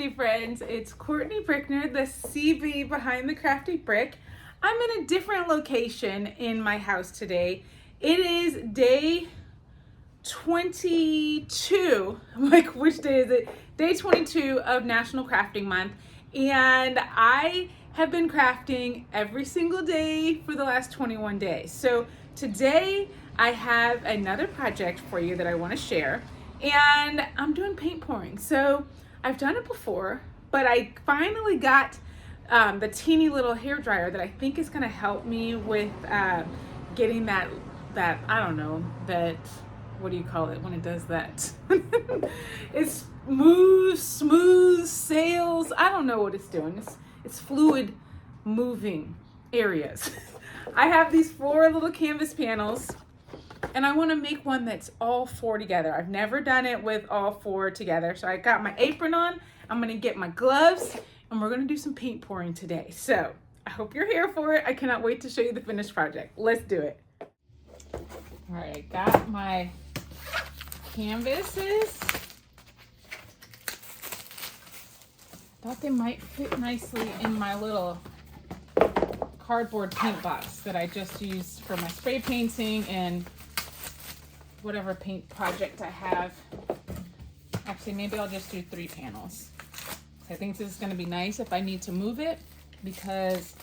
Crafty friends, it's Courtney Brickner, the CB behind the Crafty Brick. I'm in a different location in my house today. It is day 22. I'm like, which day is it? Day 22 of National Crafting Month. And I have been crafting every single day for the last 21 days. So today I have another project for you that I want to share. And I'm doing paint pouring. So I've done it before, but I finally got the teeny little hair dryer that I think is going to help me with getting that I don't know, that, what do you call it when it does that? It's smooth sails. I don't know what it's doing. It's fluid moving areas. I have these 4 little canvas panels, and I want to make one that's all 4 together. I've never done it with all 4 together. So I got my apron on, I'm going to get my gloves, and we're going to do some paint pouring today. So I hope you're here for it. I cannot wait to show you the finished project. Let's do it. All right, I got my canvases. Thought they might fit nicely in my little cardboard paint box that I just used for my spray painting and whatever paint project I have. Actually, maybe I'll just do 3 panels. I think this is going to be nice if I need to move it, because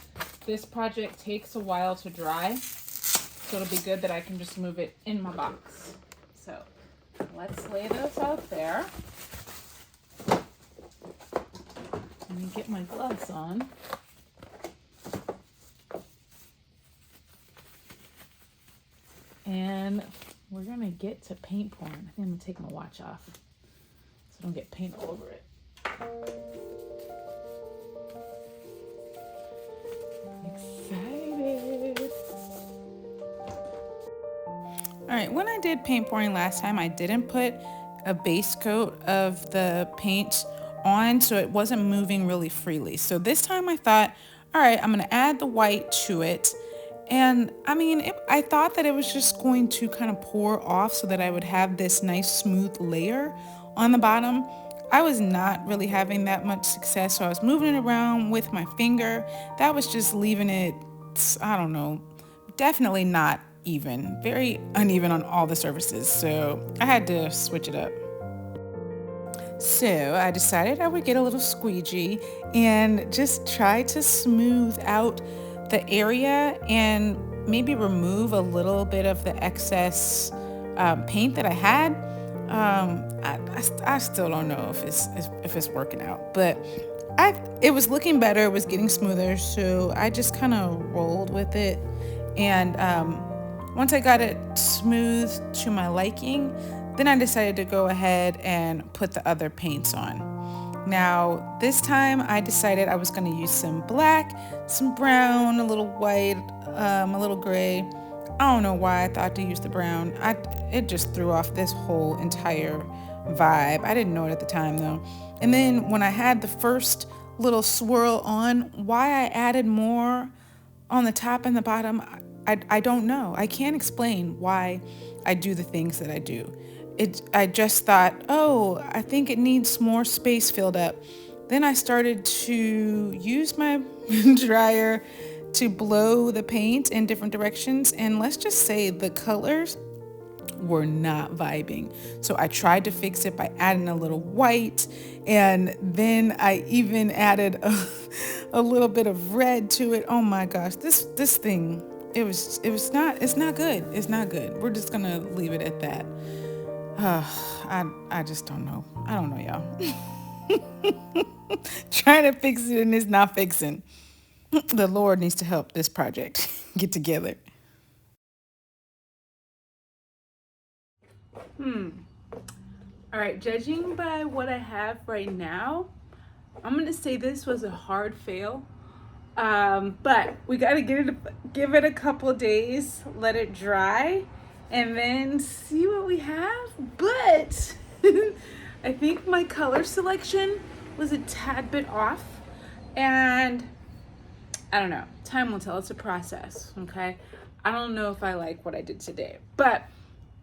this project takes a while to dry. So it'll be good that I can just move it in my box. So let's lay those out there. Let me get my gloves on. And we're gonna get to paint pouring. I think I'm gonna take my watch off so I don't get paint all over it. Excited. All right, when I did paint pouring last time, I didn't put a base coat of the paint on, so it wasn't moving really freely. So this time I thought, all right, I'm gonna add the white to it. And I mean, I thought that it was just going to kind of pour off so that I would have this nice smooth layer on the bottom. I was not really having that much success, so I was moving it around with my finger. That was just leaving it, I don't know, definitely not even, very uneven on all the surfaces. So I had to switch it up. So I decided I would get a little squeegee and just try to smooth out the area and maybe remove a little bit of the excess paint that I had. I still don't know if it's working out, but it was looking better. It was getting smoother, so I just kind of rolled with it. And once I got it smooth to my liking, then I decided to go ahead and put the other paints on. Now, this time I decided I was going to use some black, some brown, a little white, a little gray. I don't know why I thought to use the brown. It just threw off this whole entire vibe. I didn't know it at the time though. And then when I had the first little swirl on, why I added more on the top and the bottom, I don't know. I can't explain why I do the things that I do. I just thought, oh, I think it needs more space filled up. Then I started to use my dryer to blow the paint in different directions. And let's just say the colors were not vibing. So I tried to fix it by adding a little white. And then I even added a little bit of red to it. Oh my gosh, this thing, it's not good. It's not good. We're just gonna leave it at that. I just don't know. I don't know, y'all. Trying to fix it and it's not fixing. The Lord needs to help this project get together. All right, judging by what I have right now, I'm gonna say this was a hard fail. But we gotta give it a couple days, let it dry, and then see what we have. But I think my color selection was a tad bit off, and I don't know, time will tell. It's a process, okay? I don't know if I like what I did today, but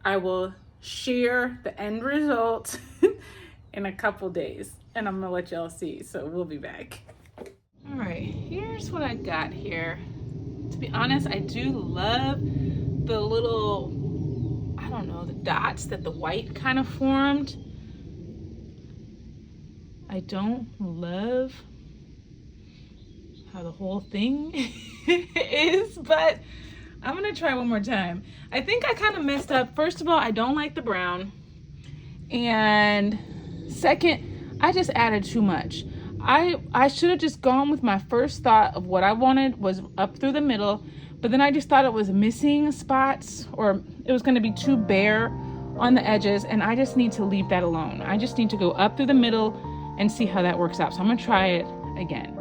I will share the end result in a couple days. and I'm gonna let y'all see, so we'll be back. All right, here's what I got here. To be honest, I do love the little, I don't know, the dots that the white kind of formed. I don't love how the whole thing is, but I'm gonna try one more time. I think I kind of messed up. First of all, I don't like the brown. And second, I just added too much. I should have just gone with my first thought of what I wanted was up through the middle, but then I just thought it was missing spots or it was gonna be too bare on the edges, and I just need to leave that alone. I just need to go up through the middle and see how that works out. So I'm gonna try it again.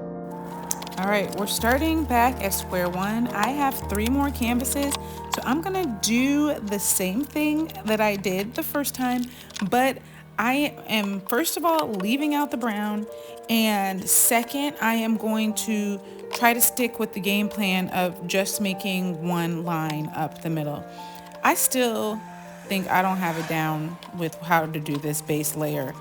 All right, we're starting back at square one. I have 3 more canvases, so I'm gonna do the same thing that I did the first time, but I am first of all leaving out the brown, and second, I am going to try to stick with the game plan of just making one line up the middle. I still think I don't have it down with how to do this base layer.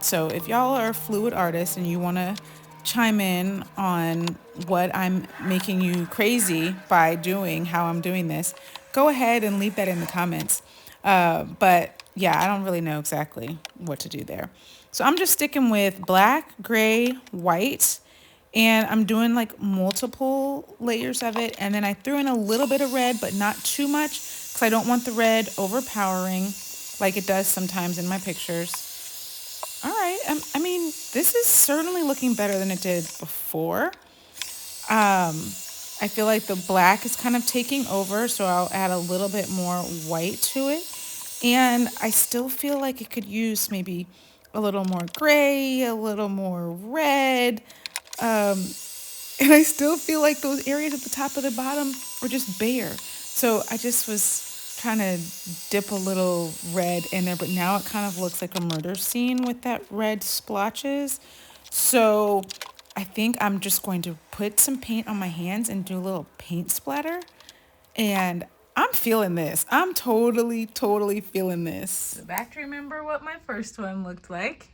So if y'all are fluid artists and you want to chime in on what I'm making you crazy by doing, how I'm doing this, go ahead and leave that in the comments. But yeah, I don't really know exactly what to do there. So I'm just sticking with black, gray, white, and I'm doing like multiple layers of it. And then I threw in a little bit of red, but not too much, because I don't want the red overpowering like it does sometimes in my pictures. All right, I mean, this is certainly looking better than it did before. I feel like the black is kind of taking over, so I'll add a little bit more white to it. And I still feel like it could use maybe a little more gray, a little more red. And I still feel like those areas at the top of the bottom were just bare. So I just was trying to dip a little red in there, but now it kind of looks like a murder scene with that red splotches. So I think I'm just going to put some paint on my hands and do a little paint splatter. And I'm feeling this. I'm totally feeling this. Go back to remember what my first one looked like.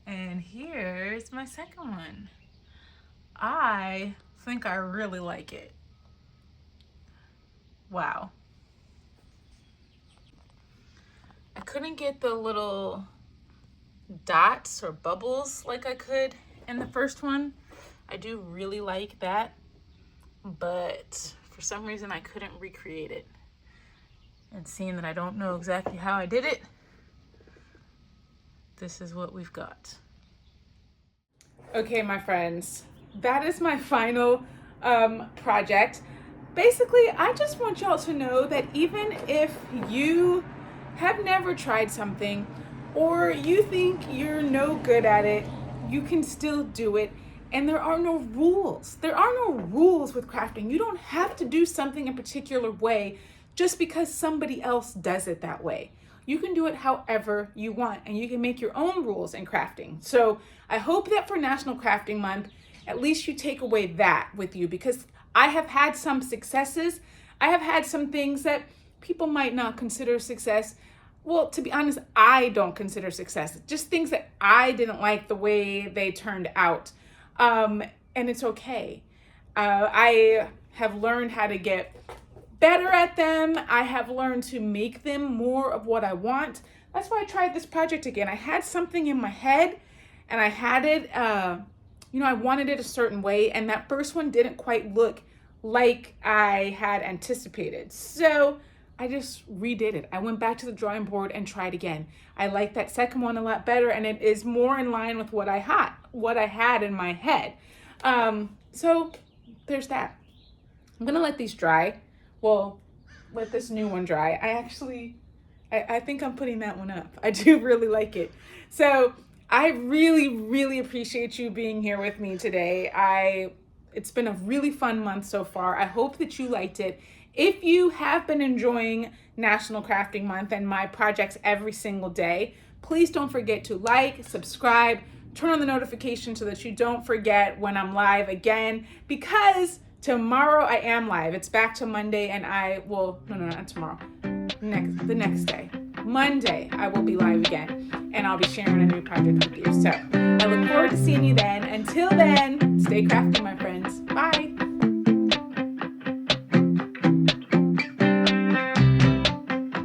And here's my second one. I think I really like it. Wow. I couldn't get the little dots or bubbles like I could in the first one. I do really like that, but for some reason I couldn't recreate it. And seeing that I don't know exactly how I did it, this is what we've got. Okay, my friends, that is my final project. Basically, I just want y'all to know that even if you have never tried something or you think you're no good at it, you can still do it. And there are no rules. There are no rules with crafting. You don't have to do something a particular way just because somebody else does it that way. You can do it however you want, and you can make your own rules in crafting. So I hope that for National Crafting Month, at least you take away that with you, because I have had some successes. I have had some things that people might not consider success. Well, to be honest, I don't consider success. Just things that I didn't like the way they turned out. And it's okay. I have learned how to get better at them. I have learned to make them more of what I want. That's why I tried this project again. I had something in my head and I had it, I wanted it a certain way, and that first one didn't quite look like I had anticipated. So I just redid it. I went back to the drawing board and tried again. I like that second one a lot better, and it is more in line with what I had in my head. So there's that. I'm gonna let these dry. Well, let this new one dry. I think I'm putting that one up. I do really like it. So I really appreciate you being here with me today. It's been a really fun month so far. I hope that you liked it. If you have been enjoying National Crafting Month and my projects every single day, please don't forget to like, subscribe, turn on the notification so that you don't forget when I'm live again, because tomorrow I am live. It's back to Monday, and not tomorrow. The next day. Monday, I will be live again, and I'll be sharing a new project with you. So I look forward to seeing you then. Until then, stay crafty, my friends. Bye.